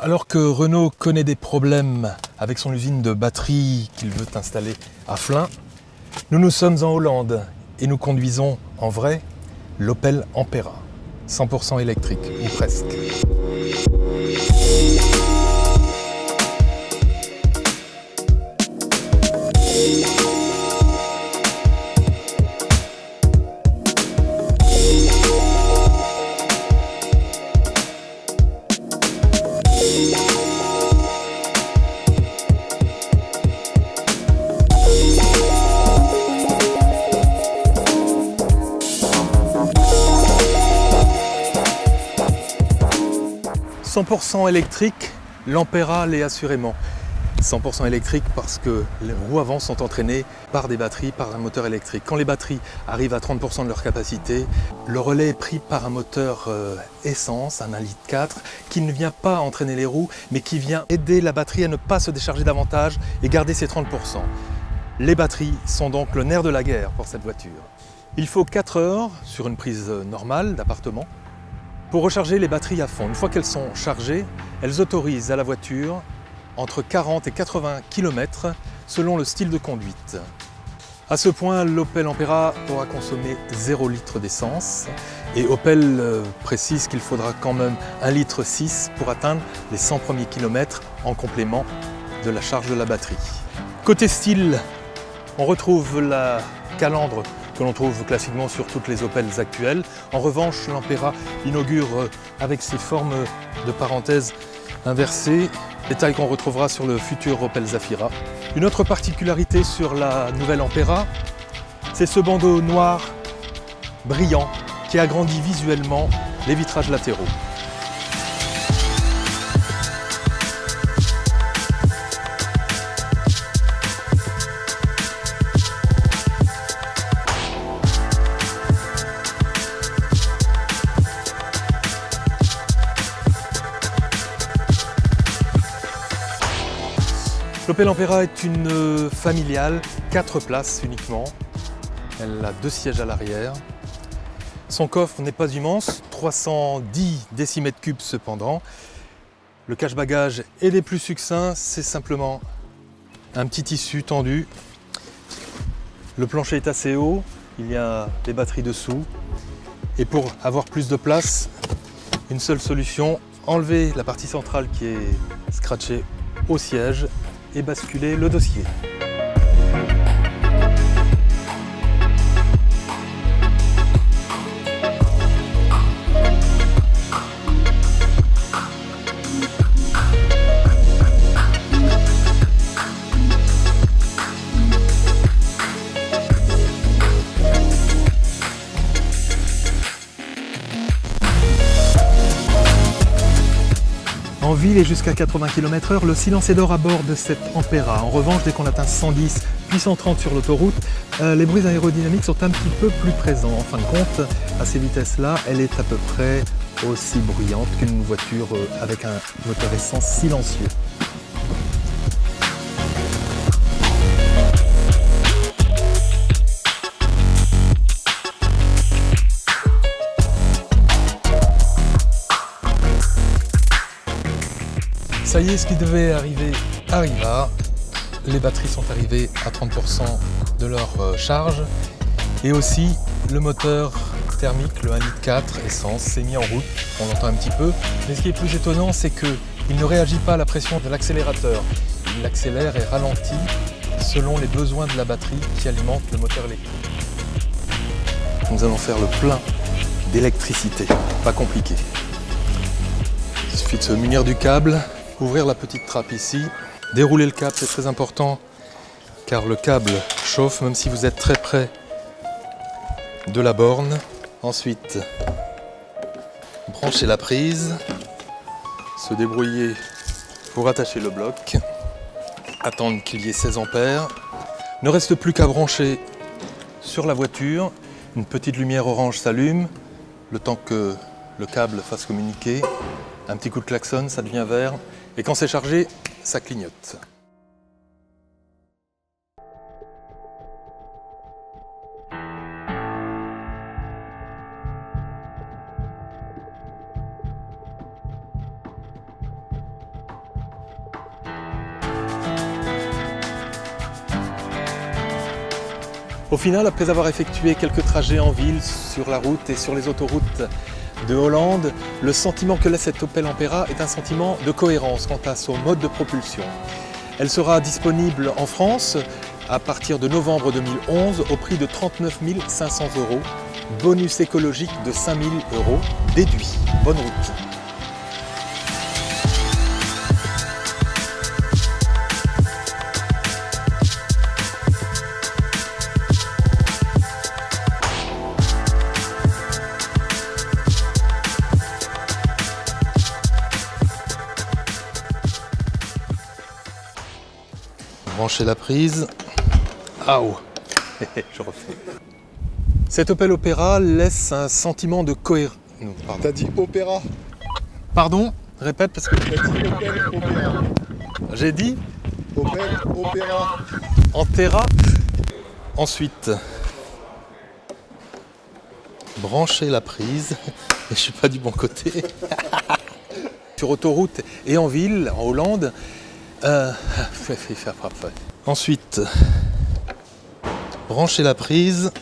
Alors que Renault connaît des problèmes avec son usine de batterie qu'il veut installer à Flins, nous nous sommes en Hollande et nous conduisons en vrai l'Opel Ampera, 100% électrique, ou presque. « 100% électrique, l'Ampera l'est assurément. 100% électrique parce que les roues avant sont entraînées par des batteries, par un moteur électrique. Quand les batteries arrivent à 30% de leur capacité, le relais est pris par un moteur essence, un 1,4 litre, qui ne vient pas entraîner les roues, mais qui vient aider la batterie à ne pas se décharger davantage et garder ses 30%. Les batteries sont donc le nerf de la guerre pour cette voiture. Il faut 4 heures sur une prise normale d'appartement pour recharger les batteries à fond. Une fois qu'elles sont chargées, elles autorisent à la voiture entre 40 et 80 km selon le style de conduite. À ce point, l'Opel Ampera pourra consommer 0 litre d'essence et Opel précise qu'il faudra quand même 1,6 litre pour atteindre les 100 premiers kilomètres en complément de la charge de la batterie. Côté style, on retrouve la calandre que l'on trouve classiquement sur toutes les Opels actuelles. En revanche, l'Ampera inaugure avec ses formes de parenthèses inversées, détail qu'on retrouvera sur le futur Opel Zafira. Une autre particularité sur la nouvelle Ampera, c'est ce bandeau noir brillant qui agrandit visuellement les vitrages latéraux. L'Opel Ampera est une familiale, 4 places uniquement. Elle a 2 sièges à l'arrière. Son coffre n'est pas immense, 310 décimètres cubes cependant. Le cache-bagages est des plus succincts, c'est simplement un petit tissu tendu. Le plancher est assez haut, il y a des batteries dessous. Et pour avoir plus de place, une seule solution, enlever la partie centrale qui est scratchée au siège et basculer le dossier. En ville et jusqu'à 80 km/h, le silence est d'or à bord de cette Ampera. En revanche, dès qu'on atteint 110 puis 130 sur l'autoroute, les bruits aérodynamiques sont un petit peu plus présents. En fin de compte, à ces vitesses-là, elle est à peu près aussi bruyante qu'une voiture avec un moteur essence silencieux. Ça y est, ce qui devait arriver arriva. Les batteries sont arrivées à 30% de leur charge. Et aussi, le moteur thermique, le 1,4 litre essence, s'est mis en route. On l'entend un petit peu. Mais ce qui est plus étonnant, c'est qu'il ne réagit pas à la pression de l'accélérateur. Il accélère et ralentit selon les besoins de la batterie qui alimente le moteur électrique. Nous allons faire le plein d'électricité. Pas compliqué. Il suffit de se munir du câble. Ouvrir la petite trappe ici, dérouler le câble, c'est très important car le câble chauffe même si vous êtes très près de la borne. Ensuite, brancher la prise, se débrouiller pour attacher le bloc, attendre qu'il y ait 16 ampères. Ne reste plus qu'à brancher sur la voiture. Une petite lumière orange s'allume, le temps que le câble fasse communiquer. Un petit coup de klaxon, ça devient vert. Et quand c'est chargé, ça clignote. Au final, après avoir effectué quelques trajets en ville, sur la route et sur les autoroutes de Hollande, le sentiment que laisse cette Opel Ampera est un sentiment de cohérence quant à son mode de propulsion. Elle sera disponible en France à partir de novembre 2011 au prix de 39 500 €, bonus écologique de 5 000 € déduit. Bonne route. Branchez la prise. Aouh. Je refais. Cette Opel Ampera laisse un sentiment de cohérence. T'as dit Opéra. Pardon, répète parce que T'as dit Opel Opéra. j'ai dit Opel Opéra. Antera. Ensuite, branchez la prise. Et je suis pas du bon côté. Sur autoroute et en ville, en Hollande. Ensuite, branchez la prise.